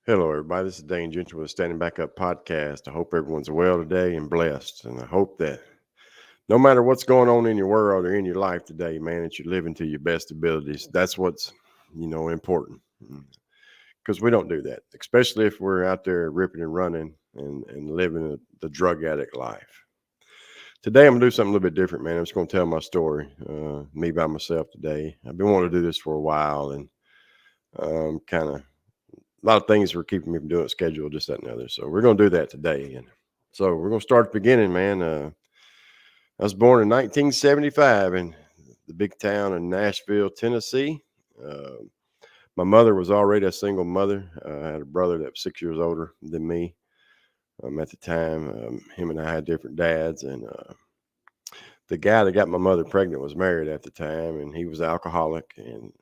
Hello, everybody. This is Dane Gentry with the Standing Back Up podcast. I hope everyone's well today and blessed. And I hope that no matter what's going on in your world or in your life today, man, that you're living to your best abilities. That's what's, important. Because we don't do that, especially if we're out there ripping and running and living the drug addict life. Today, I'm going to do something a little bit different, man. I'm just going to tell my story, me by myself today. I've been wanting to do this for a while and kind of a lot of things were keeping me from doing it, schedule, just that and the other. So we're going to do that today. And so we're going to start at the beginning, man. I was born in 1975 in the big town of Nashville, Tennessee. Uh, my mother was already a single mother. I had a brother that was 6 years older than me at the time. Him and I had different dads. And the guy that got my mother pregnant was married at the time, and he was alcoholic. And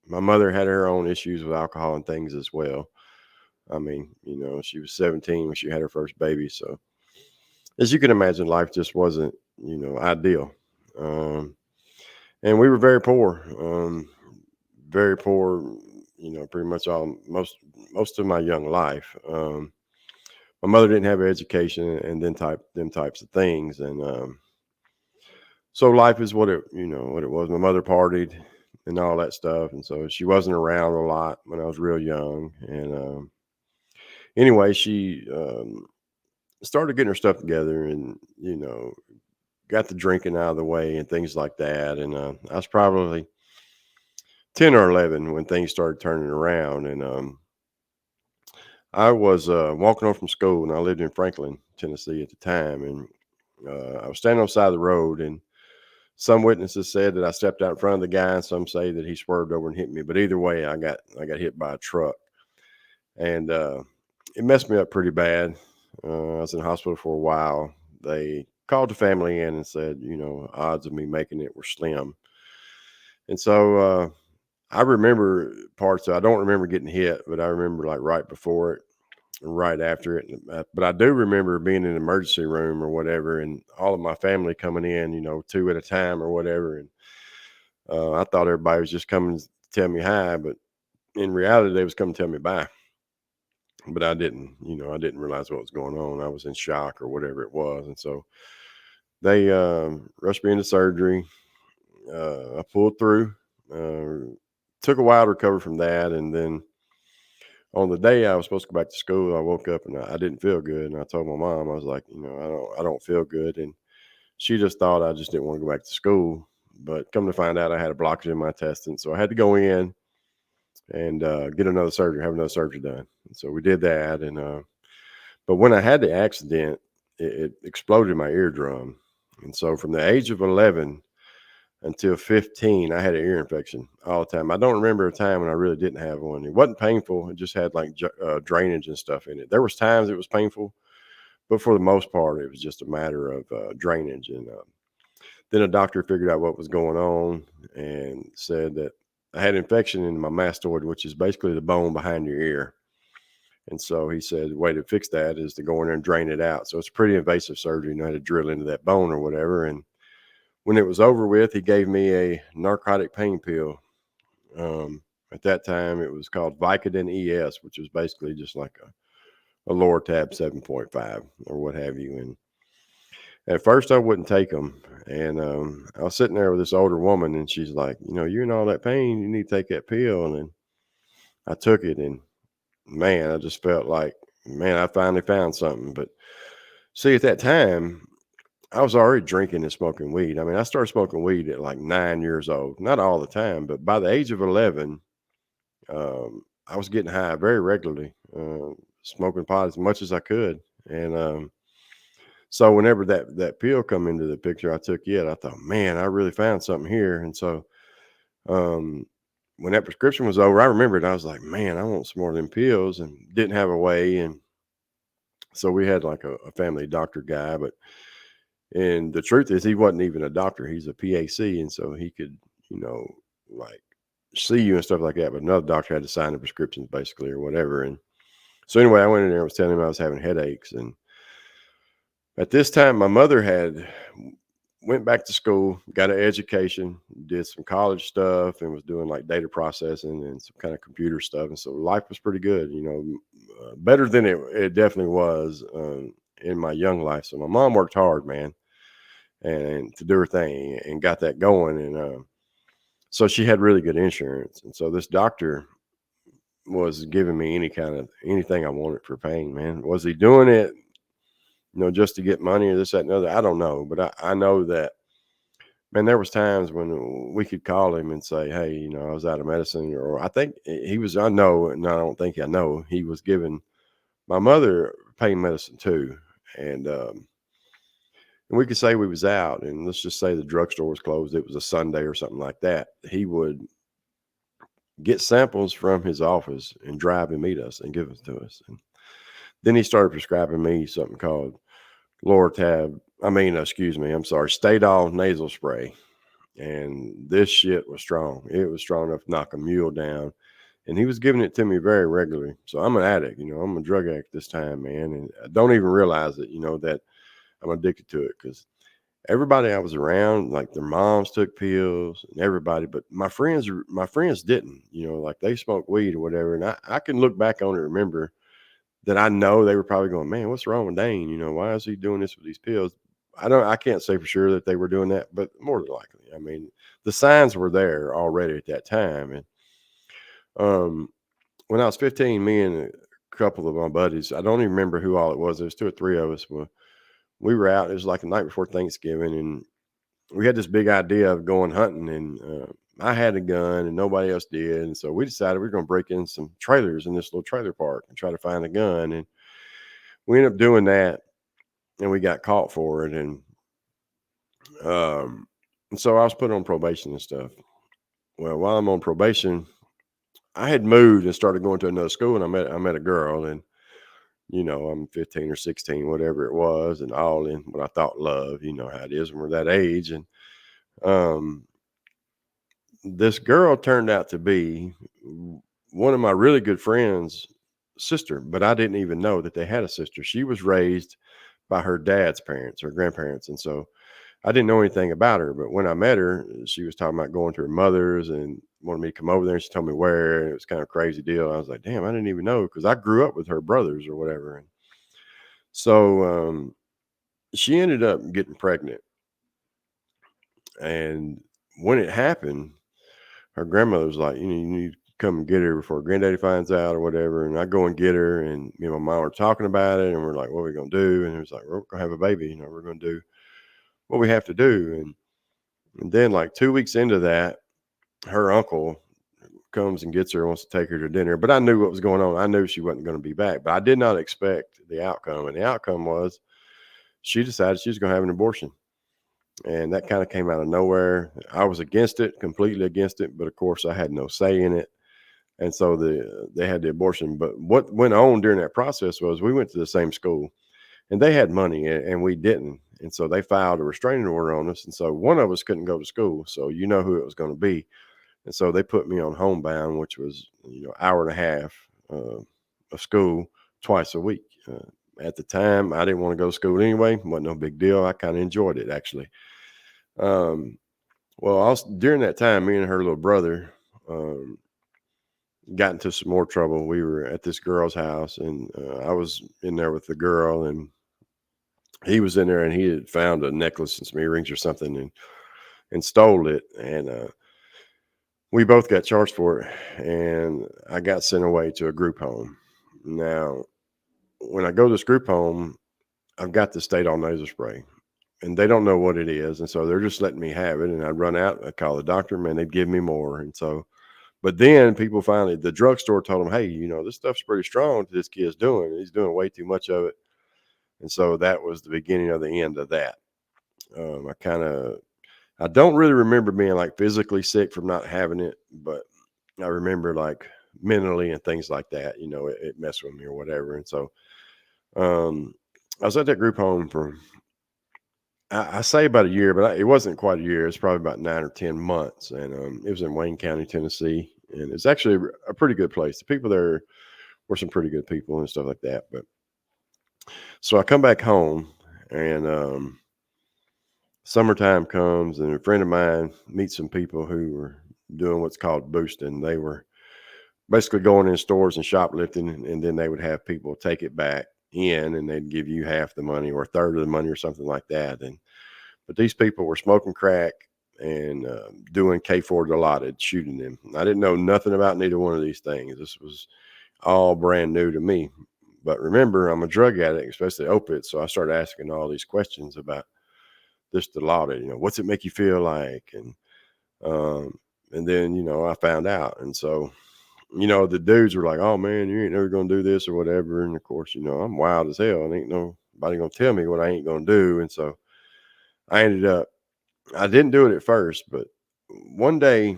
my mother had her own issues with alcohol and things as well. I mean, she was 17 when she had her first baby. So, as you can imagine, life just wasn't, ideal. Um, and we were very poor, pretty much most of my young life. My mother didn't have an education and then them types of things. And so life is what it was. My mother partied and all that stuff. And so she wasn't around a lot when I was real young. And anyway, she started getting her stuff together and, got the drinking out of the way and things like that. And I was probably 10 or 11 when things started turning around. And I was walking home from school, and I lived in Franklin, Tennessee at the time. And I was standing on the side of the road, and some witnesses said that I stepped out in front of the guy, and some say that he swerved over and hit me. But either way, I got hit by a truck, and it messed me up pretty bad. I was in the hospital for a while. They called the family in and said, odds of me making it were slim. And so I remember parts. I don't remember getting hit, but I remember like right before it and right after it. But I do remember being in the emergency room or whatever, and all of my family coming in, two at a time or whatever. And I thought everybody was just coming to tell me hi, but in reality, they was coming to tell me bye. But I didn't realize what was going on. I was in shock or whatever it was. And so they rushed me into surgery. I pulled through. Took a while to recover from that. And then on the day I was supposed to go back to school, I woke up and I didn't feel good. And I told my mom, I was like, I don't feel good. And she just thought I just didn't want to go back to school. But come to find out, I had a blockage in my intestine. So I had to go in and get another surgery, have another surgery done. And so we did that. And but when I had the accident, it exploded my eardrum. And so from the age of 11 until 15, I had an ear infection all the time. I don't remember a time when I really didn't have one. It wasn't painful. It just had like drainage and stuff in it. There was times it was painful, but for the most part, it was just a matter of drainage. And then a doctor figured out what was going on and said that I had infection in my mastoid, which is basically the bone behind your ear. And so he said, the way to fix that is to go in there and drain it out. So it's pretty invasive surgery. You know how to drill into that bone or whatever. And when it was over with, he gave me a narcotic pain pill. At that time, it was called Vicodin ES, which was basically just like a lower tab 7.5 or what have you. And at first, I wouldn't take them. And I was sitting there with this older woman, and she's like, you're in all that pain. You need to take that pill. And I took it, and man, I just felt like, man, I finally found something. But see, at that time, I was already drinking and smoking weed. I mean, I started smoking weed at like 9 years old. Not all the time, but by the age of 11, I was getting high very regularly, smoking pot as much as I could. And so whenever that pill come into the picture, I took it. I thought, man, I really found something here. And so um, when that prescription was over, I remembered I was like, man, I want some more of them pills, and didn't have a way. And so we had like a family doctor guy, but and the truth is, he wasn't even a doctor. He's a PAC, and so he could, you know, like see you and stuff like that. But another doctor had to sign the prescriptions, basically, or whatever. And so anyway, I went in there and was telling him I was having headaches. And at this time, my mother had went back to school, got an education, did some college stuff, and was doing like data processing and some kind of computer stuff. And so life was pretty good, better than it definitely was in my young life. So my mom worked hard, man, and to do her thing and got that going. And so she had really good insurance. And so this doctor was giving me anything I wanted for pain, man. Was he doing it, just to get money or this, that, and the other? I don't know. But I know that, man, there was times when we could call him and say, "Hey, I was out of medicine," or I think he was. I know, and I don't think I know. He was giving my mother pain medicine too, and we could say we was out, and let's just say the drugstore was closed. It was a Sunday or something like that. He would get samples from his office and drive and meet us and give them to us. And then he started prescribing me something called Lortab. Excuse me, I'm sorry, Stadol nasal spray. And this shit was strong. It was strong enough to knock a mule down. And he was giving it to me very regularly. So I'm an addict, I'm a drug addict this time, man. And I don't even realize it, that I'm addicted to it, because everybody I was around, like their moms took pills and everybody, but my friends didn't, like they smoked weed or whatever. And I can look back on it and remember that I know they were probably going, man, what's wrong with Dane? Why is he doing this with these pills? I can't say for sure that they were doing that, but more than likely. The signs were there already at that time. And um, when I was 15, me and a couple of my buddies, I don't even remember who all it was. There was two or three of us. We were out. It was like the night before Thanksgiving, and we had this big idea of going hunting. And I had a gun, and nobody else did. And so we decided we were going to break in some trailers in this little trailer park and try to find a gun. And we ended up doing that, and we got caught for it. Um, and so I was put on probation and stuff. Well, while I'm on probation, I had moved and started going to another school, and I met a girl, and I'm 15 or 16, whatever it was, and all in what I thought love. You know how it is when we're that age. And um, this girl turned out to be one of my really good friends' sister, but I didn't even know that they had a sister. She was raised by her dad's parents, her grandparents, and so I didn't know anything about her. But when I met her, she was talking about going to her mother's and wanted me to come over there. And she told me where, and it was kind of a crazy deal. I was like, damn, I didn't even know, because I grew up with her brothers or whatever. And so she ended up getting pregnant. And when it happened, her grandmother was like, you need to come and get her before granddaddy finds out or whatever. And I go and get her, and me and my mom were talking about it, and we're like, what are we going to do? And it was like, we're going to have a baby. We're going to do what we have to do. And then like 2 weeks into that, her uncle comes and gets her, wants to take her to dinner. But I knew what was going on. I knew she wasn't going to be back, but I did not expect the outcome. And the outcome was she decided she was going to have an abortion. And that kind of came out of nowhere. I was against it, completely against it. But of course, I had no say in it. And so they had the abortion. But what went on during that process was we went to the same school, and they had money and we didn't. And so they filed a restraining order on us. And so one of us couldn't go to school. So you know who it was going to be. And so they put me on homebound, which was, hour and a half of school twice a week. At the time, I didn't want to go to school anyway. Wasn't no big deal. I kind of enjoyed it, actually. Um, well, during that time, me and her little brother got into some more trouble. We were at this girl's house, and I was in there with the girl, and he was in there, and he had found a necklace and some earrings or something, and stole it. And we both got charged for it, and I got sent away to a group home. Now, when I go to this group home, I've got the Stadol nasal spray, and they don't know what it is, and so they're just letting me have it. And I'd run out, I'd call the doctor, man, they'd give me more. And so, but then people finally, the drugstore told them, hey, this stuff's pretty strong that this kid's doing. He's doing way too much of it. And so that was the beginning of the end of that. I don't really remember being like physically sick from not having it, but I remember like mentally and things like that, it messed with me or whatever. And so I was at that group home for, I say about a year, but it wasn't quite a year. It's probably about 9 or 10 months. And it was in Wayne County, Tennessee. And it's actually a pretty good place. The people there were some pretty good people and stuff like that. But so I come back home, and summertime comes and a friend of mine meets some people who were doing what's called boosting. They were basically going in stores and shoplifting, and then they would have people take it back in, and they'd give you half the money or a third of the money or something like that. And but these people were smoking crack and doing K4 Dilaudid, shooting them. I didn't know nothing about neither one of these things. This was all brand new to me. But remember, I'm a drug addict, especially opiates. So I started asking all these questions about this Dilaudid. What's it make you feel like? Um, and then, I found out. And so, the dudes were like, oh man, you ain't never going to do this or whatever. And of course, I'm wild as hell and ain't nobody going to tell me what I ain't going to do. And so I ended up, I didn't do it at first, but one day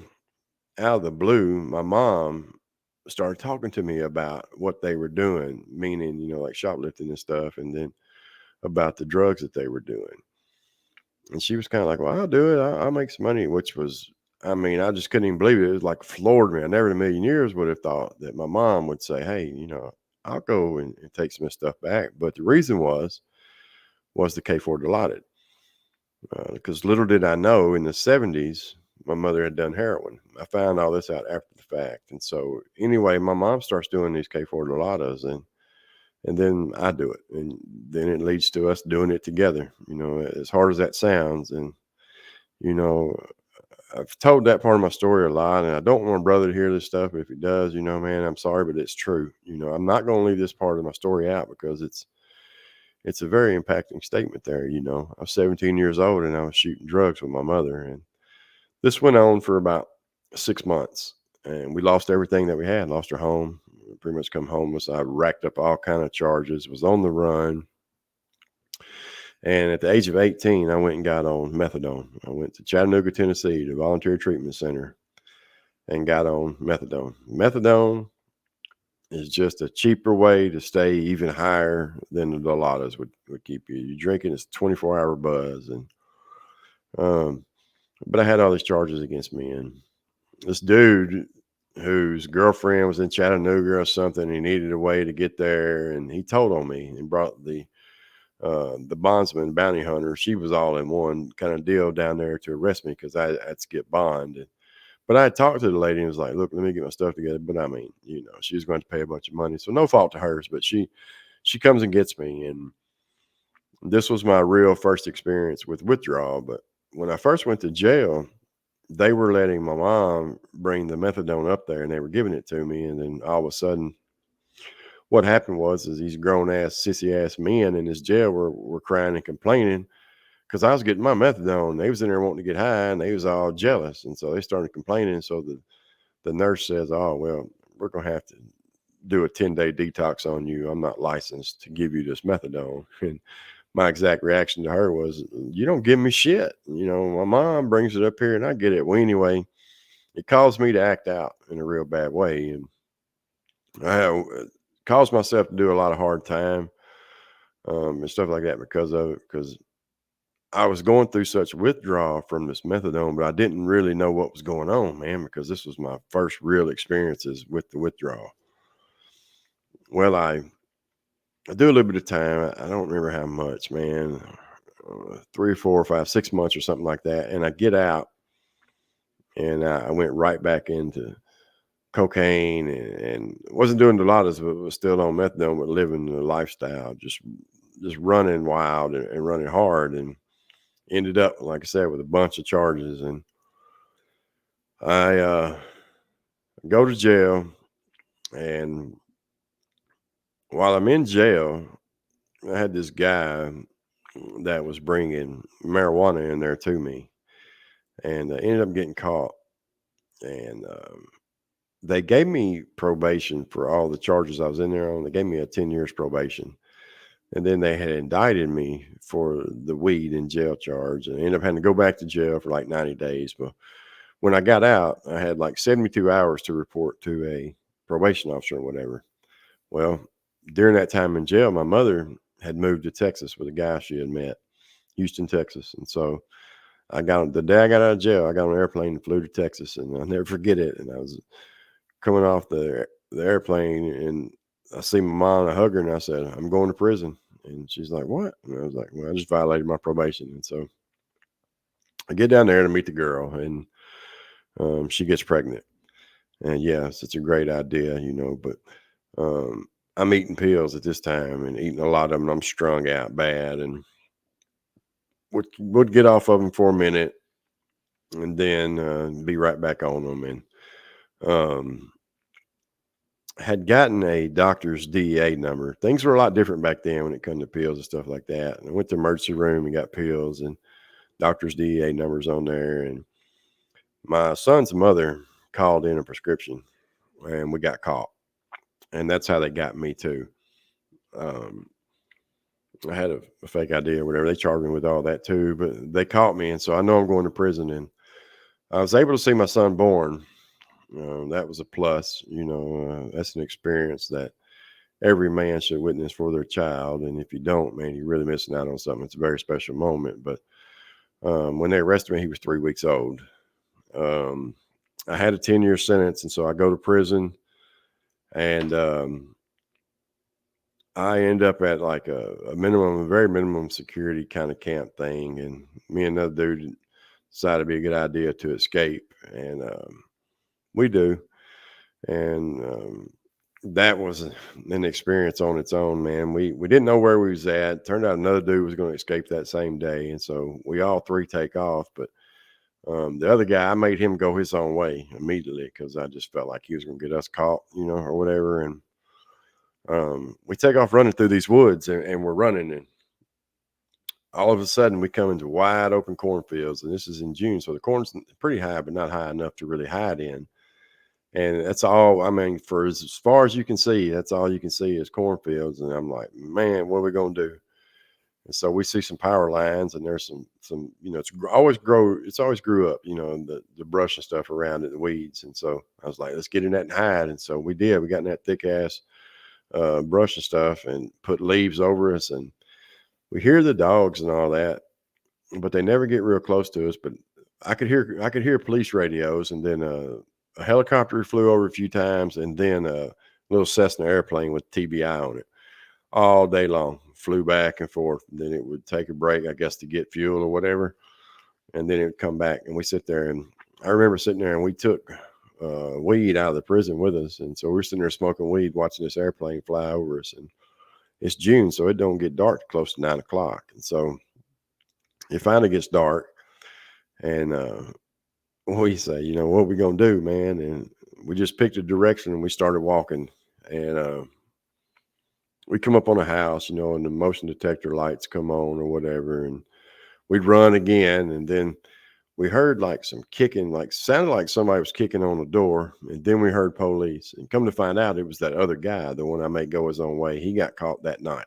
out of the blue, my mom started talking to me about what they were doing, meaning, like shoplifting and stuff, and then about the drugs that they were doing. And she was kind of like, well, I'll do it. I'll make some money, which was, I mean, I just couldn't even believe it. It was like floored me. I never in a million years would have thought that my mom would say, hey, I'll go and take some of this stuff back. But the reason was the K4 Dilaudid. Because little did I know in the 70s, my mother had done heroin. I found all this out after the fact. And so anyway, my mom starts doing these K4 Dilaudid and then I do it. And then it leads to us doing it together, as hard as that sounds. And, you know, I've told that part of my story a lot, and I don't want my brother to hear this stuff. If he does, man, I'm sorry, but it's true. I'm not going to leave this part of my story out because it's a very impacting statement there. I was 17 years old and I was shooting drugs with my mother, and this went on for about 6 months, and we lost everything that we had. Lost our home, pretty much come homeless. I racked up all kind of charges, was on the run. And at the age of 18, I went and got on methadone. I went to Chattanooga, Tennessee, to Voluntary Treatment Center and got on methadone. Methadone is just a cheaper way to stay even higher than the Dilaudid would keep you. You're drinking this 24-hour buzz. Um, but I had all these charges against me. And this dude whose girlfriend was in Chattanooga or something, he needed a way to get there. And he told on me and brought the bondsman bounty hunter. She was all in one kind of deal down there to arrest me because I had to get bond. But I talked to the lady and was like, look, let me get my stuff together. But I mean, she was going to pay a bunch of money. So no fault to hers, but she comes and gets me. And this was my real first experience with withdrawal. But when I first went to jail, they were letting my mom bring the methadone up there and they were giving it to me. And then all of a sudden, what happened is these grown ass, sissy ass men in this jail were crying and complaining because I was getting my methadone. They was in there wanting to get high and they was all jealous. And so they started complaining. So the nurse says, oh, well, we're going to have to do a 10-day detox on you. I'm not licensed to give you this methadone. And my exact reaction to her was, you don't give me shit. My mom brings it up here and I get it. Well, anyway, it caused me to act out in a real bad way. And I caused myself to do a lot of hard time and stuff like that because of it. Because I was going through such withdrawal from this methadone, but I didn't really know what was going on, man, because this was my first real experiences with the withdrawal. Well, I do a little bit of time. I don't remember how much, man, 3, 4, 5, 6 months or something like that. And I get out and I went right back into cocaine and wasn't doing a lot of it, but was still on methadone, but living the lifestyle, just running wild and running hard, and ended up, like I said, with a bunch of charges. And I go to jail, and while I'm in jail, I had this guy that was bringing marijuana in there to me, and I ended up getting caught. And they gave me probation for all the charges I was in there on. They gave me a 10 years probation. And then they had indicted me for the weed and jail charge, and I ended up having to go back to jail for like 90 days. But when I got out, I had like 72 hours to report to a probation officer or whatever. Well, during that time in jail, my mother had moved to Texas with a guy she had met, Houston, Texas. And so the day I got out of jail, I got on an airplane and flew to Texas, and I'll never forget it. And I was coming off the airplane, and I see my mom, and I hug her, and I said, I'm going to prison. And she's like, what? And I was like, well, I just violated my probation. And so I get down there to meet the girl, and she gets pregnant. And yes, it's a great idea, but um, I'm eating pills at this time and eating a lot of them. I'm strung out bad, and would get off of them for a minute and then be right back on them. And um, had gotten a doctor's DEA number. Things were a lot different back then when it come to pills and stuff like that. And I went to the emergency room and got pills and doctor's DEA numbers on there. And my son's mother called in a prescription, and we got caught. And that's how they got me too. Um, I had a fake ID or whatever. They charged me with all that too, but they caught me, and so I know I'm going to prison. And I was able to see my son born. That was a plus. That's an experience that every man should witness for their child. And if you don't, man, you're really missing out on something. It's a very special moment. But when they arrested me, he was 3 weeks old. Um, I had a 10-year sentence, and so I go to prison, and I end up at like a very minimum security kind of camp thing. And me and another dude decided it'd be a good idea to escape, and we do. And that was an experience on its own, man. We didn't know where we was at. Turned out another dude was going to escape that same day, and so we all three take off. But the other guy, I made him go his own way immediately because I just felt like he was going to get us caught, or whatever. And we take off running through these woods, and we're running, and all of a sudden we come into wide open cornfields, and this is in June, so the corn's pretty high, but not high enough to really hide in. And that's all. I mean, for as far as you can see, that's all you can see is cornfields. And I'm like, man, what are we gonna do? And so we see some power lines, and there's some, it's always grew up, the brush and stuff around it, the weeds. And so I was like, let's get in that and hide. And so we did. We got in that thick ass brush and stuff, and put leaves over us, and we hear the dogs and all that, but they never get real close to us. But I could hear police radios, and then a helicopter flew over a few times, and then a little Cessna airplane with TBI on it all day long. Flew back and forth. And then it would take a break, I guess, to get fuel or whatever, and then it would come back. And we sit there, and I remember sitting there, and we took weed out of the prison with us, and so we're sitting there smoking weed, watching this airplane fly over us. And it's June, so it don't get dark close to 9 o'clock, and so it finally gets dark, and we say, what we gonna do, man? And we just picked a direction, and we started walking, and we come up on a house, and the motion detector lights come on or whatever, and we'd run again, and then we heard like some kicking, like sounded like somebody was kicking on the door, and then we heard police, and come to find out it was that other guy, the one I made go his own way. He got caught that night.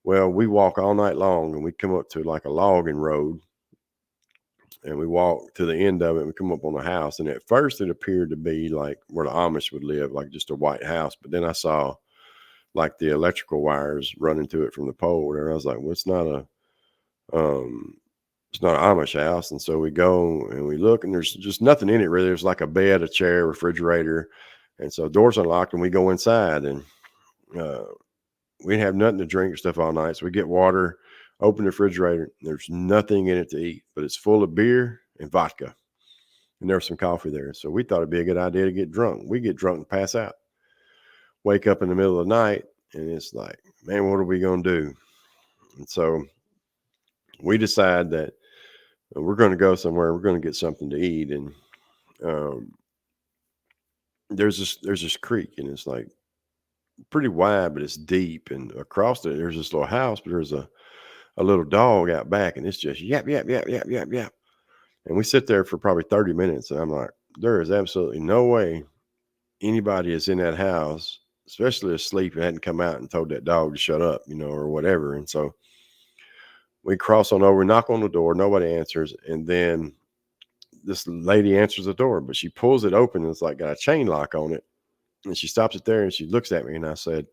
Well, we walk all night long, and we come up to like a logging road, and we walk to the end of it, and we come up on a house. And at first it appeared to be like where the Amish would live, like just a white house. But then I saw like the electrical wires running to it from the pole there. I was like, well, um, it's not an Amish house. And so we go and we look, and there's just nothing in it really. There's like a bed, a chair, refrigerator. And so doors unlocked, and we go inside, and uh, we didn't have nothing to drink or stuff all night. So we get water, open the refrigerator. There's nothing in it to eat, but it's full of beer and vodka. And there was some coffee there. So we thought it'd be a good idea to get drunk. We get drunk and pass out. Wake up in the middle of the night, and it's like, man, what are we going to do? And so we decide that we're going to go somewhere. We're going to get something to eat. And um, there's this creek, and it's like pretty wide, but it's deep. And across it, there's this little house, but there's a little dog out back, and it's just yap, yap, yap, yap, yap, yap. And we sit there for probably 30 minutes, and I'm like, there is absolutely no way anybody is in that house, especially asleep, and hadn't come out and told that dog to shut up, or whatever. And so we cross on over, knock on the door, nobody answers, and then this lady answers the door, but she pulls it open, and it's like got a chain lock on it. And she stops it there, and she looks at me, and I said,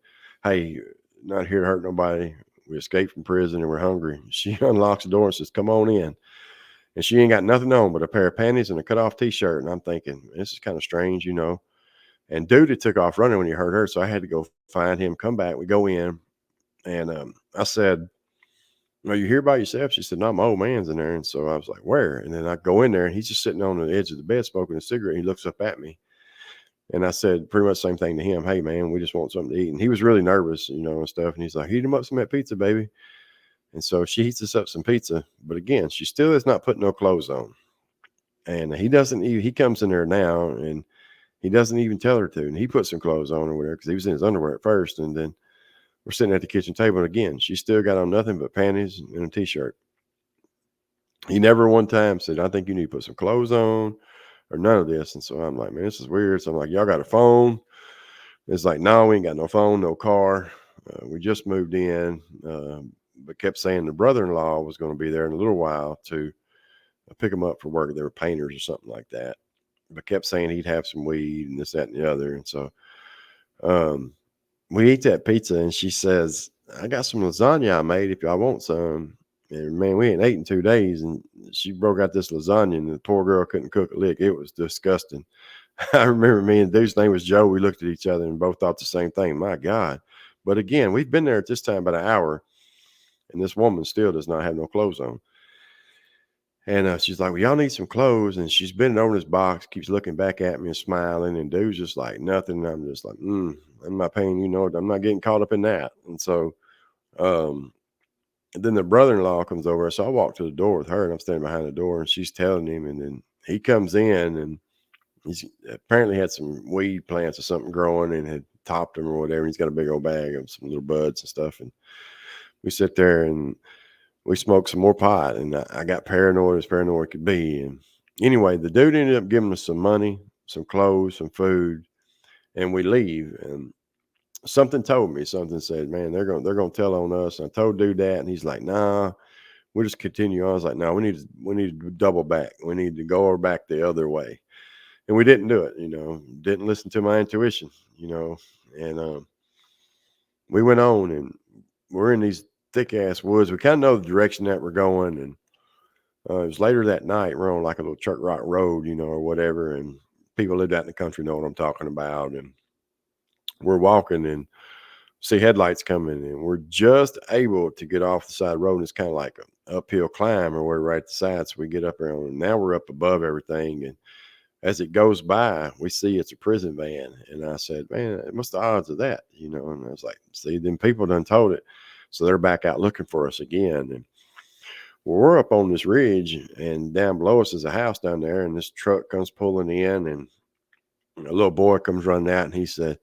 hey, not here to hurt nobody. We escaped from prison, and we're hungry. She unlocks the door and says, come on in. And she ain't got nothing on but a pair of panties and a cut off t-shirt. And I'm thinking, this is kind of strange. And dude, it took off running when he heard her. So I had to go find him, come back. We go in, and I said, "Are you here by yourself?" She said, "No, my old man's in there." And so I was like, "Where?" And then I go in there and he's just sitting on the edge of the bed smoking a cigarette. He looks up at me. And I said pretty much the same thing to him. "Hey, man, we just want something to eat." And he was really nervous, and stuff. And he's like, "Heat him up some of that pizza, baby." And so she heats us up some pizza. But again, she still is not putting no clothes on. And he doesn't even, he comes in there now and he doesn't even tell her to. And he put some clothes on or whatever because he was in his underwear at first. And then we're sitting at the kitchen table. And again, she still got on nothing but panties and a t shirt. He never one time said, "I think you need to put some clothes on," or none of this. And so I'm like, "Man, this is weird." So I'm like, "Y'all got a phone?" It's like, "No, we ain't got no phone, no car. We just moved in," but kept saying the brother-in-law was going to be there in a little while to pick them up for work. They were painters or something like that. But kept saying he'd have some weed and this, that, and the other. And so um, we eat that pizza, and she says, "I got some lasagna I made if y'all want some." And man, we ain't ate in 2 days, and she broke out this lasagna, and the poor girl couldn't cook a lick. It was disgusting. I remember me and dude's name was Joe. We looked at each other and both thought the same thing. My God. But again, we've been there at this time about an hour, and this woman still does not have no clothes on. And she's like, "Well, y'all need some clothes." And she's bending over this box, keeps looking back at me and smiling. And dude's just like, nothing. And I'm just like, I'm not paying, I'm not getting caught up in that. And so um, then the brother in law comes over. So I walk to the door with her, and I'm standing behind the door, and she's telling him. And then he comes in, and he's apparently had some weed plants or something growing and had topped them or whatever. He's got a big old bag of some little buds and stuff. And we sit there and we smoked some more pot. And I got paranoid as paranoid could be. And anyway, the dude ended up giving us some money, some clothes, some food, and we leave. And something told me, something said, "Man, they're gonna tell on us." And I told dude that, and he's like, "Nah, we'll just continue on." I was like, "No, we need to double back. We need to go back the other way." And we didn't do it, didn't listen to my intuition, and we went on, and we're in these thick ass woods. We kind of know the direction that we're going. And it was later that night. We're on like a little Church Rock Road, or whatever. And people lived out in the country know what I'm talking about. And we're walking and see headlights coming, and we're just able to get off the side road. And it's kind of like an uphill climb, or we're right at the side. So we get up there, and now we're up above everything. And as it goes by, we see it's a prison van. And I said, "Man, what's the odds of that?" And I was like, "See, them people done told it." So they're back out looking for us again. And we're up on this ridge, and down below us is a house down there. And this truck comes pulling in, and a little boy comes running out, and he said,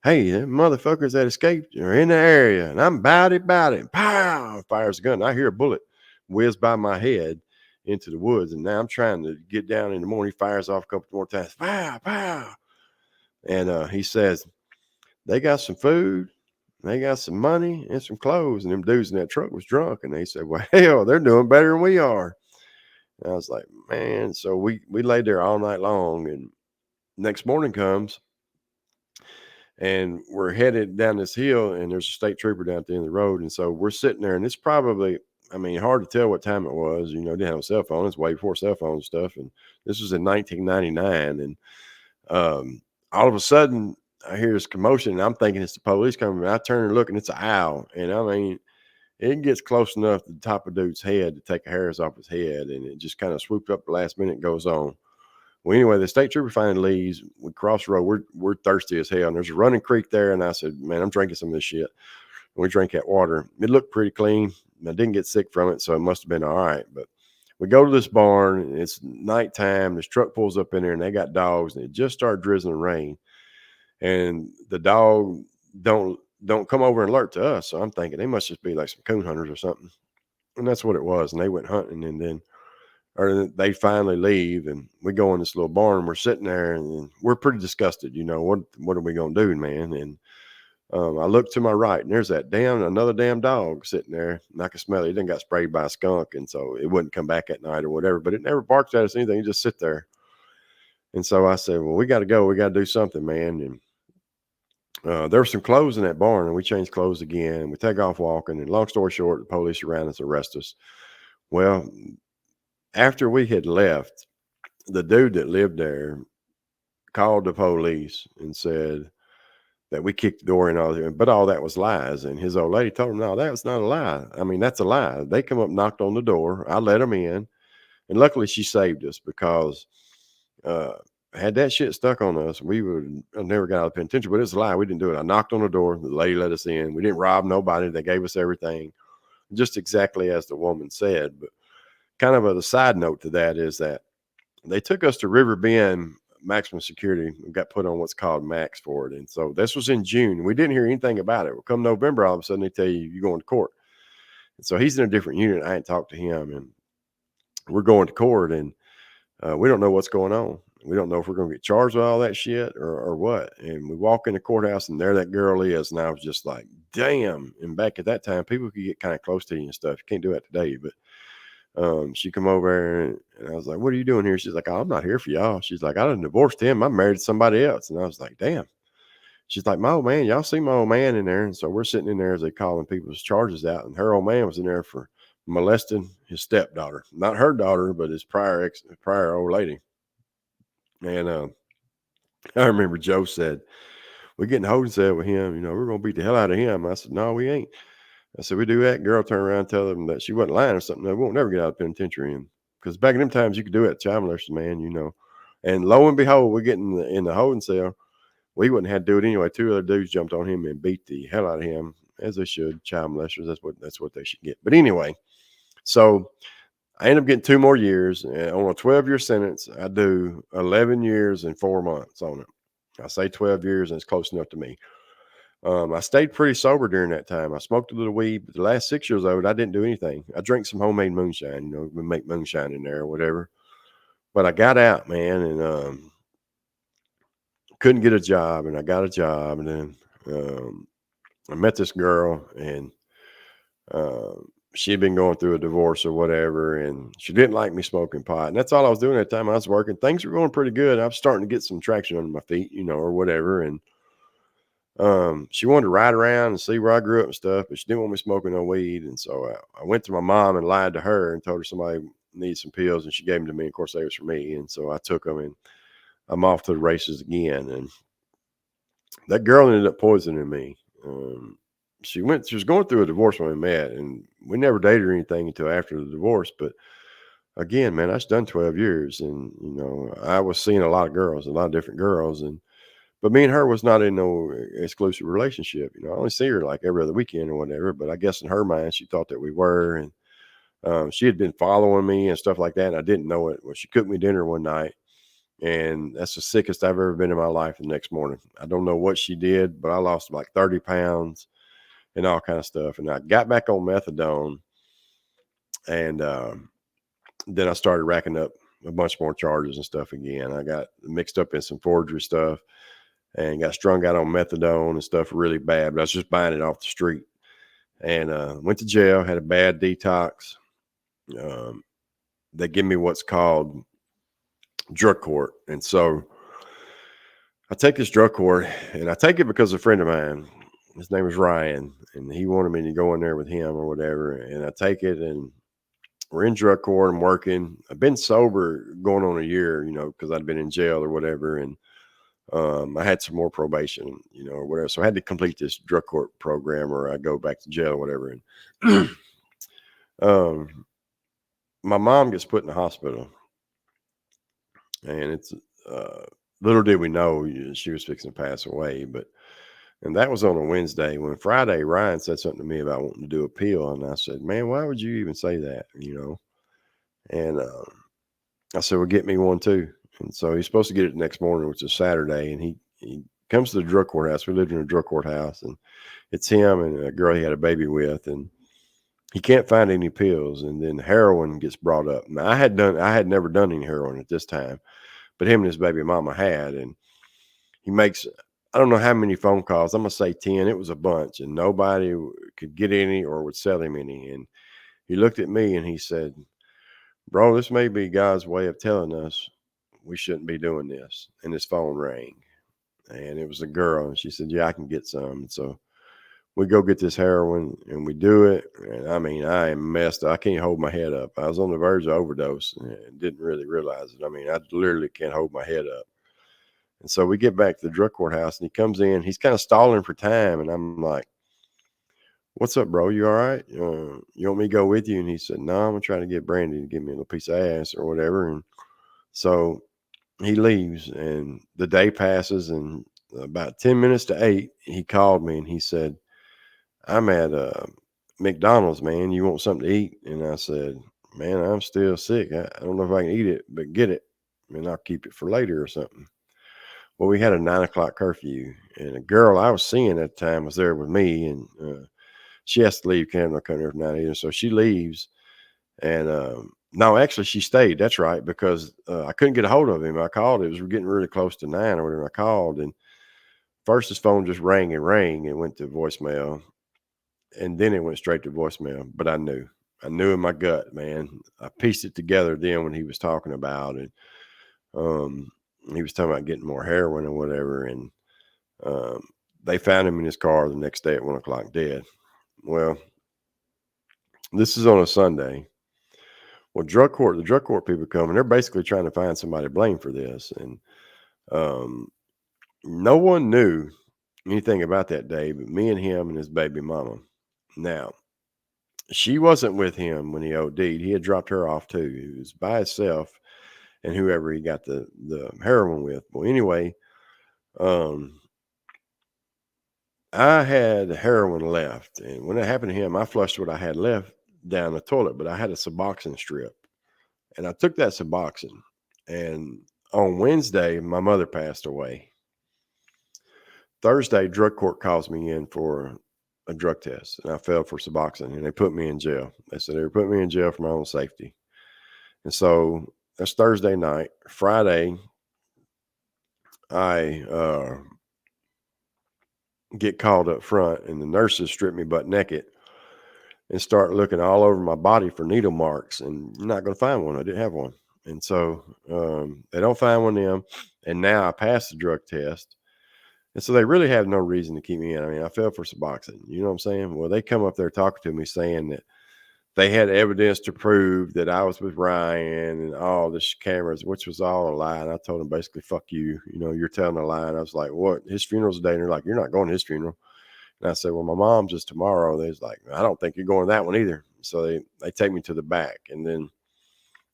"Hey, them motherfuckers that escaped are in the area, and I'm about it, about it." Pow! Fires a gun. I hear a bullet whiz by my head into the woods, and now I'm trying to get down in the morning. He fires off a couple more times. Pow, pow. And he says, "They got some food, they got some money, and some clothes." And them dudes in that truck was drunk, and they said, "Well, hell, they're doing better than we are." And I was like, "Man." So we laid there all night long, and next morning comes, and we're headed down this hill, and there's a state trooper down at the end of the road. And so we're sitting there, and it's probably, I mean, hard to tell what time it was. Didn't have a cell phone. It's way before cell phone stuff. And this was in 1999. And all of a sudden, I hear this commotion, and I'm thinking it's the police coming. And I turn and look, and it's an owl. And I mean, it gets close enough to the top of dude's head to take the hairs off his head, and it just kind of swooped up the last minute, goes on. Well, anyway, the state trooper finally leaves. We cross the road. We're thirsty as hell, and there's a running creek there. And I said, "Man, I'm drinking some of this shit." And we drank that water. It looked pretty clean. I didn't get sick from it, so it must have been all right. But we go to this barn, and it's nighttime. This truck pulls up in there, and they got dogs, and it just started drizzling rain. And the dog don't come over and alert to us. So I'm thinking they must just be like some coon hunters or something. And that's what it was. And they went hunting, and then or they finally leave, and we go in this little barn, and we're sitting there, and we're pretty disgusted. What are we gonna do, man? And I look to my right, and there's another damn dog sitting there, and I can smell it. It done got sprayed by a skunk, and so it wouldn't come back at night or whatever. But it never barks at us or anything. It just sit there. And so I said, "Well, we got to go. We got to do something, man." And there were some clothes in that barn, and we changed clothes again. We take off walking, and long story short, the police around us, arrest us. Well, after we had left, the dude that lived there called the police and said, that we kicked the door in, but all that was lies. And his old lady told him, no, that was not a lie. I mean, that's a lie. They come up, knocked on the door. I let them in. And luckily she saved us because uh, had that shit stuck on us, we would have never got out of the penitentiary. But it's a lie. We didn't do it. I knocked on the door. The lady let us in. We didn't rob nobody. They gave us everything, just exactly as the woman said. But kind of a side note to that is that they took us to River Bend maximum security. We got put on what's called max for it. And so this was in June. We didn't hear anything about it. Well, come November, all of a sudden they tell you you're going to court. And so he's in a different unit. I ain't talked to him, and we're going to court, and we don't know what's going on. We don't know if we're going to get charged with all that shit or what. And we walk in the courthouse, and there that girl is. And I was just like, damn. And back at that time, people could get kind of close to you and stuff. You can't do that today. But she come over there, and I was like, what are you doing here? She's like, oh, I'm not here for y'all. She's like, I done divorced him. I'm married to somebody else. And I was like, damn. She's like, my old man, y'all see my old man in there. And so we're sitting in there as they calling people's charges out. And her old man was in there for molesting his stepdaughter, not her daughter, but his prior old lady. And I remember Joe said, we're getting holding cell with him. You know, we're going to beat the hell out of him. I said, no, we ain't. I said, we do that. Girl turned around and tell them that she wasn't lying or something. They won't never get out of the penitentiary. Because back in them times, you could do it. Child molesters, man, you know. And lo and behold, we get in the holding cell. We wouldn't have to do it anyway. Two other dudes jumped on him and beat the hell out of him, as they should. Child molesters, that's what they should get. But anyway, so I end up getting 2 more years. On a 12-year sentence, I do 11 years and 4 months on it. I say 12 years, and it's close enough to me. I stayed pretty sober during that time. I smoked a little weed, but the last 6 years of it, I didn't do anything. I drank some homemade moonshine. You know, we make moonshine in there or whatever. But I got out, man, and couldn't get a job, and I got a job, and then I met this girl, and uh, she'd been going through a divorce or whatever, and she didn't like me smoking pot. And that's all I was doing at the time I was working. Things were going pretty good. I was starting to get some traction under my feet, you know, or whatever. And she wanted to ride around and see where I grew up and stuff, but she didn't want me smoking no weed. And so I went to my mom and lied to her and told her somebody needed some pills, and she gave them to me. Of course, they was for me. And so I took them, and I'm off to the races again. And that girl ended up poisoning me. She was going through a divorce when we met, and we never dated or anything until after the divorce. But again, man, I was done 12 years, and you know, I was seeing a lot of girls, a lot of different girls, but me and her was not in no exclusive relationship. You know, I only see her like every other weekend or whatever. But I guess in her mind, she thought that we were, and she had been following me and stuff like that, and I didn't know it. Well, she cooked me dinner one night, and that's the sickest I've ever been in my life. The next morning, I don't know what she did, but I lost like 30 pounds and all kind of stuff. And I got back on methadone, and then I started racking up a bunch more charges and stuff again. I got mixed up in some forgery stuff and got strung out on methadone and stuff really bad. But I was just buying it off the street, and went to jail, had a bad detox. Um, they give me what's called drug court. And so I take this drug court, and I take it because a friend of mine, his name is Ryan, and he wanted me to go in there with him or whatever. And I take it, and we're in drug court. I'm working. I've been sober going on a year, you know, because I'd been in jail or whatever. And I had some more probation, you know, or whatever. So I had to complete this drug court program, or I go back to jail or whatever. And my mom gets put in the hospital, and it's little did we know she was fixing to pass away. And that was on a Wednesday. When Friday, Ryan said something to me about wanting to do a pill, and I said, "Man, why would you even say that?" You know. And I said, "Well, get me one too." And so he's supposed to get it the next morning, which is Saturday. And he comes to the drug courthouse. We lived in a drug courthouse, and it's him and a girl he had a baby with, and he can't find any pills. And then heroin gets brought up. Now I had never done any heroin at this time, but him and his baby mama had. And he makes, I don't know how many phone calls. I'm gonna say 10. It was a bunch, and nobody could get any or would sell him any. And he looked at me and he said, "Bro, this may be God's way of telling us we shouldn't be doing this." And his phone rang, and it was a girl, and she said, "Yeah, I can get some." And so we go get this heroin, and we do it. And I mean, I am messed up. I can't hold my head up. I was on the verge of overdose and didn't really realize it. I mean, I literally can't hold my head up. And so we get back to the drug courthouse, and he comes in. He's kind of stalling for time, and I'm like, "What's up, bro? You all right? You want me to go with you?" And he said, "No, I'm gonna try to get Brandy to give me a little piece of ass or whatever." And so he leaves, and the day passes, and about 10 minutes to 8, he called me and he said, "I'm at McDonald's, man. You want something to eat?" And I said, "Man, I'm still sick. I don't know if I can eat it, but get it, and I'll keep it for later or something." Well, we had a 9 o'clock curfew, and a girl I was seeing at the time was there with me, and she has to leave. Canada come here for 9 years, so she leaves. And no, actually, she stayed. That's right, because I couldn't get a hold of him. I called. It was getting really close to 9 or whatever. I called, and first his phone just rang and rang and went to voicemail, and then it went straight to voicemail. But I knew in my gut, man. I pieced it together then when he was talking about it. Um, he was talking about getting more heroin or whatever, and um, they found him in his car the next day at 1 o'clock, dead. Well, this is on a Sunday. Well, the drug court people come, and they're basically trying to find somebody to blame for this, and um, no one knew anything about that day but me and him and his baby mama. Now, she wasn't with him when he OD'd. He had dropped her off too. He was by himself and whoever he got the heroin with. Well, anyway, um, I had heroin left, and when it happened to him, I flushed what I had left down the toilet, but I had a Suboxone strip, and I took that Suboxone. And on Wednesday, my mother passed away. Thursday, drug court calls me in for a drug test, and I failed for Suboxone, and they put me in jail. They said they were putting me in jail for my own safety. And so that's Thursday night. Friday, I get called up front, and the nurses strip me butt naked and start looking all over my body for needle marks, and you're not going to find one. I didn't have one. And so they don't find one of them. And now I passed the drug test. And so they really have no reason to keep me in. I mean, I fell for Suboxone. You know what I'm saying? Well, they come up there talking to me saying that they had evidence to prove that I was with Ryan and all this cameras, which was all a lie. And I told them basically, fuck you. You know, you're telling a lie. And I was like, what? His funeral's today. And they're like, you're not going to his funeral. And I said, well, my mom's is tomorrow. They was like, I don't think you're going to that one either. So they take me to the back. And then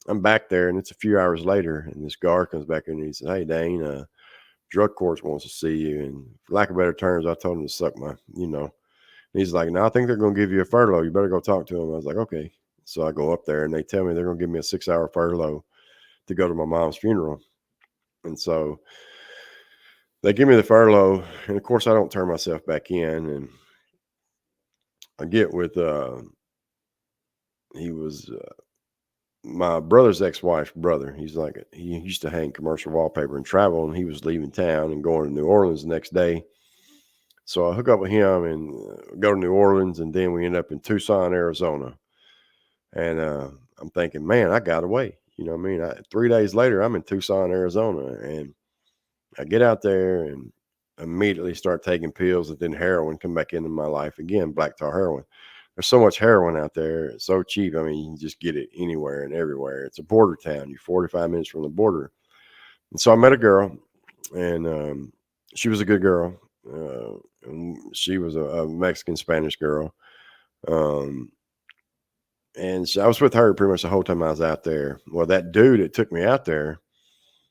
I'm back there, and it's a few hours later. And this guard comes back in and he said, hey, Dane, drug court wants to see you. And for lack of better terms, I told him to suck my, And he's like, no, I think they're going to give you a furlough. You better go talk to him. I was like, okay. So I go up there, and they tell me they're going to give me a 6-hour furlough to go to my mom's funeral. And so they give me the furlough. And of course, I don't turn myself back in. And I get with, he was my brother's ex-wife's brother. He's like, he used to hang commercial wallpaper and travel, and he was leaving town and going to New Orleans the next day. So I hook up with him and go to New Orleans, and then we end up in Tucson, Arizona. And I'm thinking, man, I got away. You know what I mean? 3 days later, I'm in Tucson, Arizona, and I get out there and immediately start taking pills, and then heroin come back into my life again, black tar heroin. There's so much heroin out there. It's so cheap. I mean, you can just get it anywhere and everywhere. It's a border town. You're 45 minutes from the border. And so I met a girl, and she was a good girl. And she was a Mexican Spanish girl. Um, and I was with her pretty much the whole time I was out there. Well, that dude that took me out there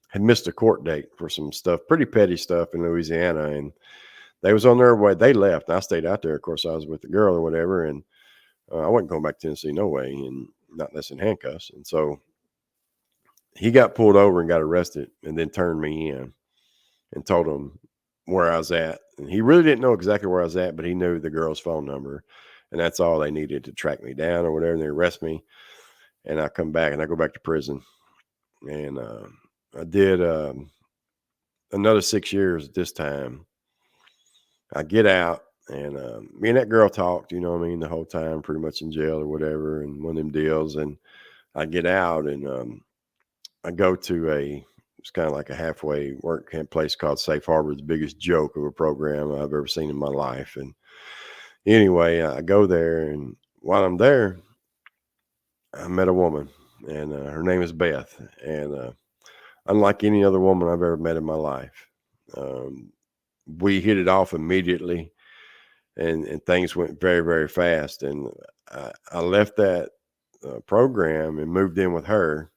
had missed a court date for some stuff, pretty petty stuff in Louisiana. And they was on their way. They left. And I stayed out there. Of course, I was with the girl or whatever. And I wasn't going back to Tennessee, no way, and not unless in handcuffs. And so he got pulled over and got arrested, and then turned me in and told him where I was at. And he really didn't know exactly where I was at, but he knew the girl's phone number, and that's all they needed to track me down or whatever. And they arrest me, and I come back, and I go back to prison. And I did another 6 years this time. I get out, and me and that girl talked, you know what I mean, the whole time, pretty much in jail or whatever, and one of them deals. And I get out, and I go to it's kind of like a halfway work camp place called Safe Harbor, the biggest joke of a program I've ever seen in my life. And anyway, I go there, and while I'm there, I met a woman, and her name is Beth. And unlike any other woman I've ever met in my life, Um, we hit it off immediately, and things went very, very fast. And I left that program and moved in with her,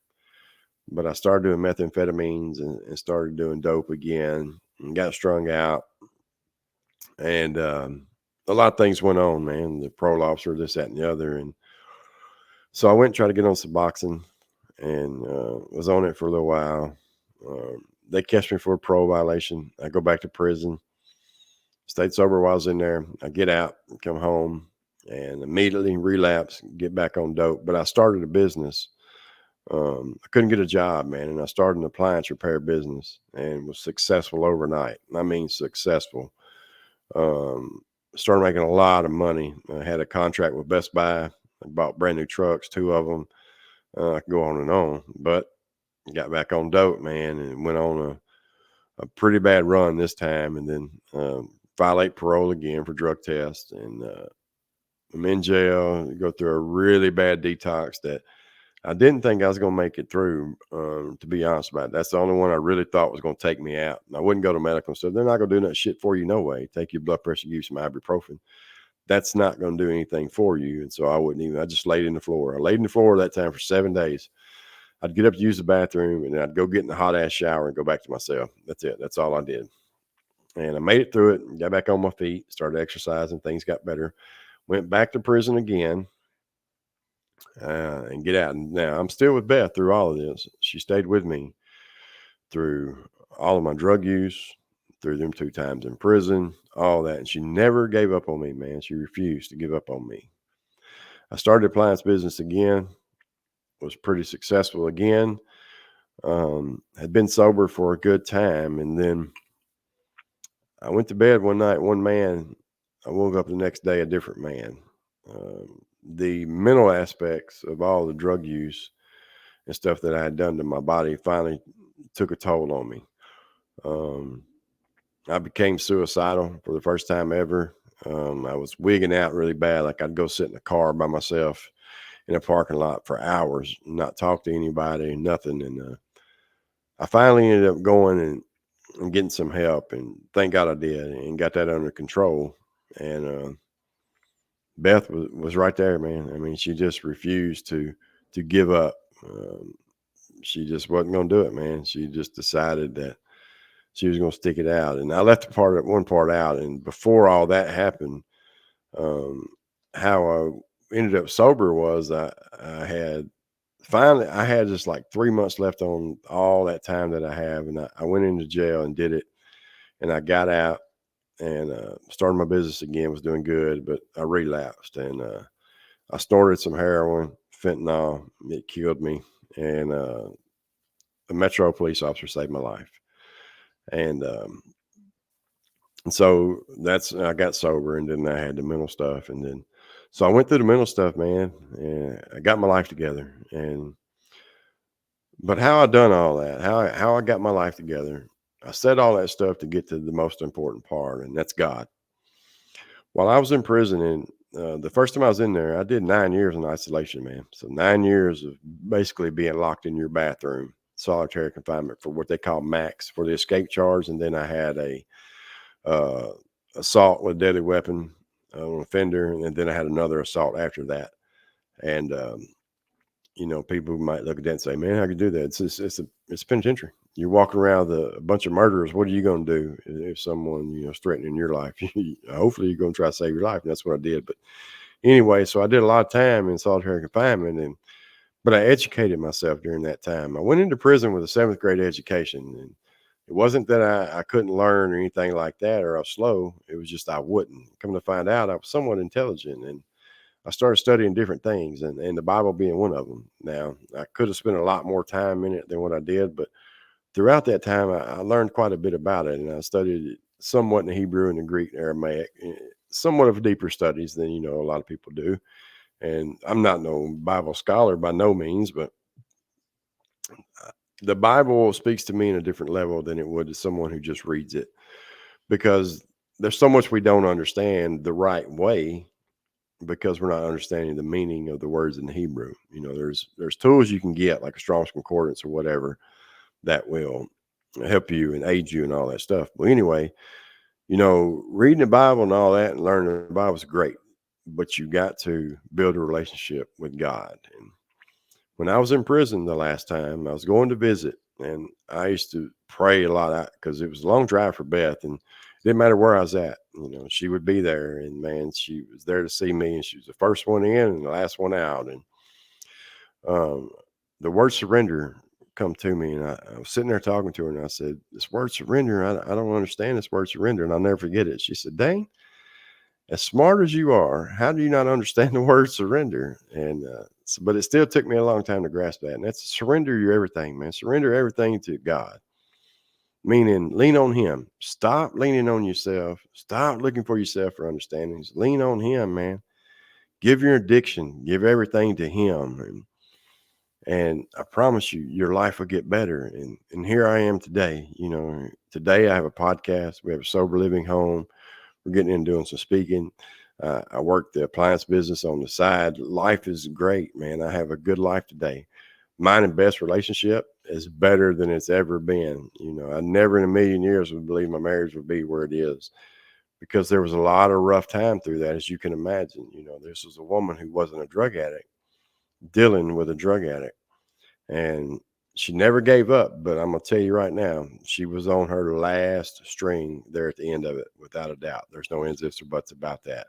but I started doing methamphetamines and started doing dope again and got strung out. And a lot of things went on, man. The parole officer, this, that, and the other. And so I went and tried to get on Suboxone and was on it for a little while. They catch me for a parole violation. I go back to prison, stayed sober while I was in there. I get out, come home, and immediately relapse, get back on dope. But I started a business. I couldn't get a job, man, and I started an appliance repair business and was successful overnight. I mean, successful. Um, Started making a lot of money. I had a contract with Best Buy. I bought brand new trucks, two of them. I could go on, but got back on dope, man, and went on a pretty bad run this time, and then violate parole again for drug tests, and I'm in jail. Go through a really bad detox that I didn't think I was going to make it through. To be honest about it, that's the only one I really thought was going to take me out. And I wouldn't go to medical and stuff. They're not going to do that shit for you, no way. Take your blood pressure, give you some ibuprofen. That's not going to do anything for you. And so I wouldn't even. I just laid in the floor. I laid in the floor that time for 7 days. I'd get up to use the bathroom, and then I'd go get in the hot ass shower and go back to my cell. That's it. That's all I did. And I made it through it, got back on my feet, started exercising. Things got better. Went back to prison again and get out. And now I'm still with Beth through all of this. She stayed with me through all of my drug use, through them 2 times in prison, all that. And she never gave up on me, man. She refused to give up on me. I started appliance business again, was pretty successful again. Had been sober for a good time, and then I went to bed one night, one man. I woke up the next day a different man. The mental aspects of all the drug use and stuff that I had done to my body finally took a toll on me. Um, I became suicidal for the first time ever. I was wigging out really bad. Like I'd go sit in a car by myself in a parking lot for hours, not talk to anybody, nothing. And I finally ended up going and getting some help, and thank God I did, and got that under control. And Beth was right there, man. I mean, she just refused to give up. She just wasn't going to do it, man. She just decided that she was going to stick it out. And I left one part out. And before all that happened, um, how I ended up sober was I had finally, I had just like 3 months left on all that time that I have. And I went into jail and did it. And I got out and started my business again, was doing good, but I relapsed. And I snorted some heroin, fentanyl. It killed me. And a Metro police officer saved my life. And so I got sober, and then I had the mental stuff. And then, so I went through the mental stuff, man, and I got my life together. But how I done all that, how I got my life together, I said all that stuff to get to the most important part, and that's God. While I was in prison, and the first time I was in there, I did 9 years in isolation, man. So 9 years of basically being locked in your bathroom, solitary confinement for what they call max for the escape charge. And then I had a uh, assault with a deadly weapon on offender, and then I had another assault after that. And people might look at that and say, "Man, how could you do that?" It's a penitentiary. You're walking around with a bunch of murderers. What are you going to do if someone is threatening your life? Hopefully, you're going to try to save your life. And that's what I did. But anyway, so I did a lot of time in solitary confinement, but I educated myself during that time. I went into prison with a 7th grade education, and it wasn't that I couldn't learn or anything like that, or I was slow. It was just I wouldn't. Come to find out, I was somewhat intelligent, and I started studying different things, and the Bible being one of them. Now, I could have spent a lot more time in it than what I did, but throughout that time, I learned quite a bit about it, and I studied it somewhat in the Hebrew and the Greek and Aramaic, somewhat of deeper studies than a lot of people do. And I'm not no Bible scholar by no means, but the Bible speaks to me in a different level than it would to someone who just reads it, because there's so much we don't understand the right way because we're not understanding the meaning of the words in the Hebrew. There's tools you can get, like a Strong's Concordance or whatever, that will help you and aid you and all that stuff. Well, anyway, reading the Bible and all that and learning the Bible is great, but you got to build a relationship with God. And when I was in prison the last time, I was going to visit, and I used to pray a lot because it was a long drive for Beth, and it didn't matter where I was at. She would be there, and man, she was there to see me, and she was the first one in and the last one out. And um, the word surrender come to me, and I was sitting there talking to her, and I said, "This word surrender, I don't understand this word surrender," and I'll never forget it. She said, "Dang, as smart as you are, how do you not understand the word surrender?" And but it still took me a long time to grasp that. And that's surrender your everything, man. Surrender everything to God, meaning lean on Him. Stop leaning on yourself. Stop looking for yourself for understandings. Lean on Him, man. Give your addiction, give everything to Him, and I promise you, your life will get better. And here I am today. Today I have a podcast. We have a sober living home. We're getting into doing some speaking. I work the appliance business on the side. Life is great, man. I have a good life today. Mine and Beth's relationship is better than it's ever been. I never in a million years would believe my marriage would be where it is, because there was a lot of rough time through that, as you can imagine. This was a woman who wasn't a drug addict dealing with a drug addict, and she never gave up. But I'm gonna tell you right now, she was on her last string there at the end of it, without a doubt. There's no ends, ifs, or buts about that.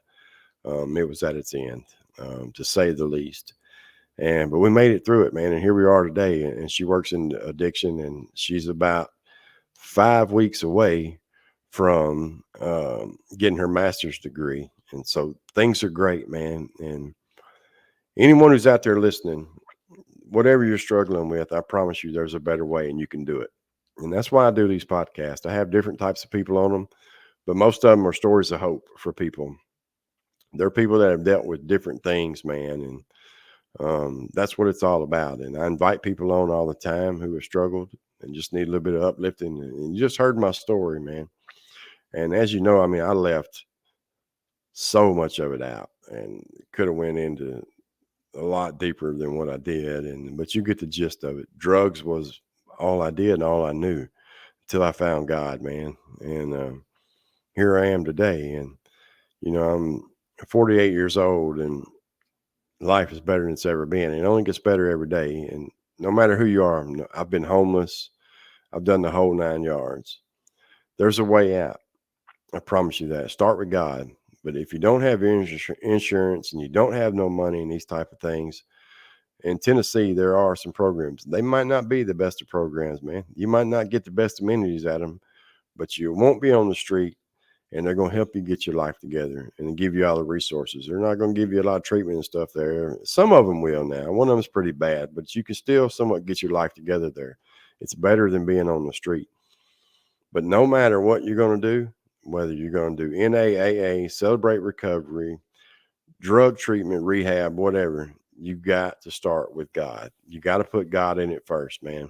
It was at its end, to say the least. But we made it through it, man. And here we are today. And she works in addiction, and she's about 5 weeks away from getting her master's degree. And so things are great, man. And anyone who's out there listening, whatever you're struggling with, I promise you there's a better way and you can do it. And that's why I do these podcasts. I have different types of people on them, but most of them are stories of hope for people. They're people that have dealt with different things, man. And that's what it's all about. And I invite people on all the time who have struggled and just need a little bit of uplifting. And you just heard my story, man. And as you know, I mean, I left so much of it out and could have went into a lot deeper than what I did. But you get the gist of it. Drugs was all I did and all I knew until I found God, man. And here I am today. And I'm 48 years old, and life is better than it's ever been. It only gets better every day. And no matter who you are, I've been homeless. I've done the whole 9 yards. There's a way out. I promise you that. Start with God. But if you don't have insurance and you don't have no money and these type of things, in Tennessee, there are some programs. They might not be the best of programs, man. You might not get the best amenities at them, but you won't be on the street, and they're going to help you get your life together and give you all the resources. They're not going to give you a lot of treatment and stuff there. Some of them will now. One of them is pretty bad, but you can still somewhat get your life together there. It's better than being on the street. But no matter what you're going to do, whether you're going to do NAAA, Celebrate Recovery, drug treatment, rehab, whatever, you got to start with God. You got to put God in it first, man.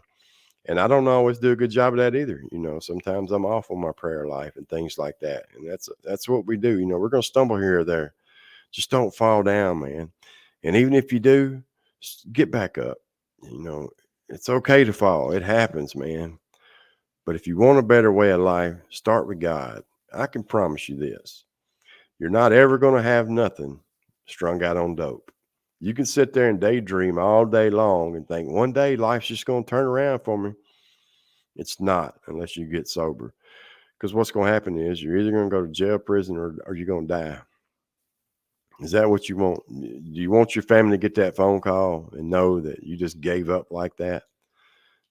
And I don't always do a good job of that either. Sometimes I'm off on my prayer life and things like that. And that's what we do. We're going to stumble here or there. Just don't fall down, man. And even if you do, get back up. It's okay to fall. It happens, man. But if you want a better way of life, start with God. I can promise you this. You're not ever going to have nothing strung out on dope. You can sit there and daydream all day long and think one day life's just going to turn around for me. It's not, unless you get sober. Because what's going to happen is you're either going to go to jail, prison, or you're going to die. Is that what you want? Do you want your family to get that phone call and know that you just gave up like that?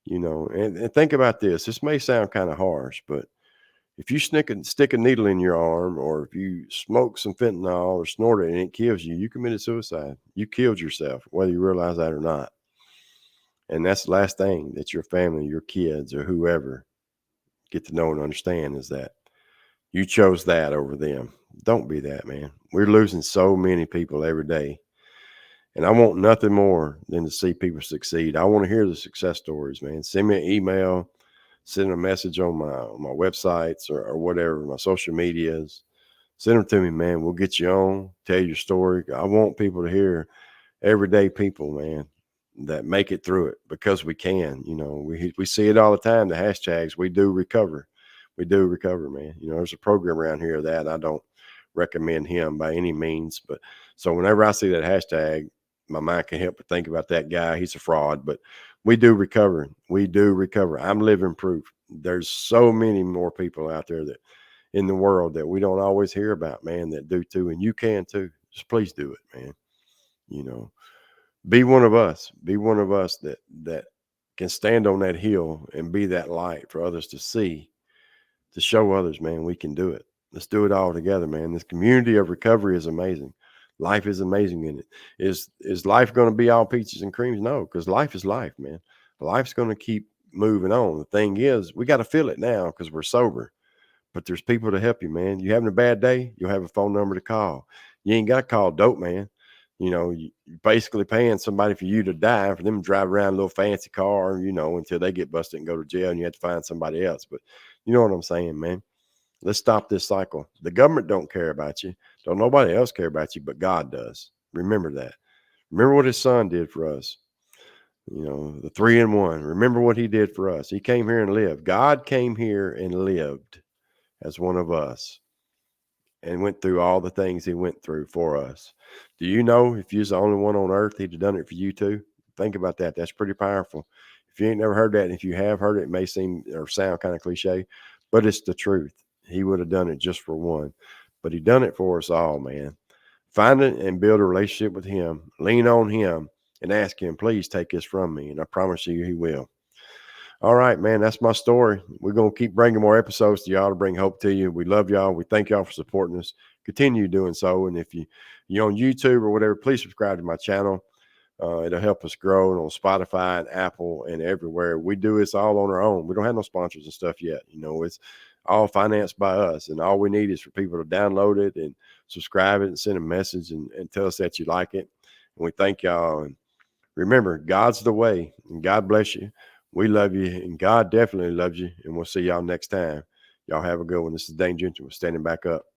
And think about this. This may sound kind of harsh, but if you stick a needle in your arm, or if you smoke some fentanyl or snort it and it kills you, you committed suicide. You killed yourself, whether you realize that or not. And that's the last thing that your family, your kids, or whoever get to know and understand, is that you chose that over them. Don't be that, man. We're losing so many people every day. And I want nothing more than to see people succeed. I want to hear the success stories, man. Send me an email, send a message on my websites or whatever, my social medias. Send them to me, man. We'll get you on, tell your story. I want people to hear everyday people, man, that make it through it because we can. We see it all the time. The hashtags, we do recover. We do recover, man. There's a program around here that I don't recommend him by any means, but so whenever I see that hashtag, my mind can help but think about that guy. He's a fraud, but we do recover. We do recover. I'm living proof. There's so many more people out there that in the world that we don't always hear about, man, that do too. And you can too. Just please do it, man. You know, be one of us. Be one of us that can stand on that hill and be that light for others to see, to show others, man, we can do it. Let's do it all together, man. This community of recovery is amazing. Life is amazing in it. Is life going to be all peaches and creams? No, because life is life, man. Life's going to keep moving on. The thing is, we got to feel it now because we're sober. But there's people to help you, man. You having a bad day, you'll have a phone number to call. You ain't got to call dope, man. You're basically paying somebody for you to die, for them to drive around a little fancy car, until they get busted and go to jail and you have to find somebody else. But you know what I'm saying, man? Let's stop this cycle. The government don't care about you. Don't nobody else care about you, but God does. Remember that. Remember what his son did for us. The 3-in-1. Remember what he did for us. He came here and lived. God came here and lived as one of us and went through all the things he went through for us. Do you know if you was the only one on earth, he'd have done it for you too? Think about that. That's pretty powerful. If you ain't never heard that, and if you have heard it, it may seem or sound kind of cliche, but it's the truth. He would have done it just for one, but he done it for us all, man. Find it and build a relationship with him. Lean on him and ask him, please take this from me. And I promise you he will. All right, man, that's my story. We're going to keep bringing more episodes to y'all to bring hope to you. We love y'all. We thank y'all for supporting us. Continue doing so. And if you're on YouTube or whatever, please subscribe to my channel. It'll help us grow on Spotify and Apple and everywhere. We do this all on our own. We don't have no sponsors and stuff yet. It's all financed by us. And all we need is for people to download it and subscribe it and send a message and tell us that you like it. And we thank y'all. And remember, God's the way, and God bless you. We love you, and God definitely loves you. And we'll see y'all next time. Y'all have a good one. This is Dane Gentry. We're standing back up.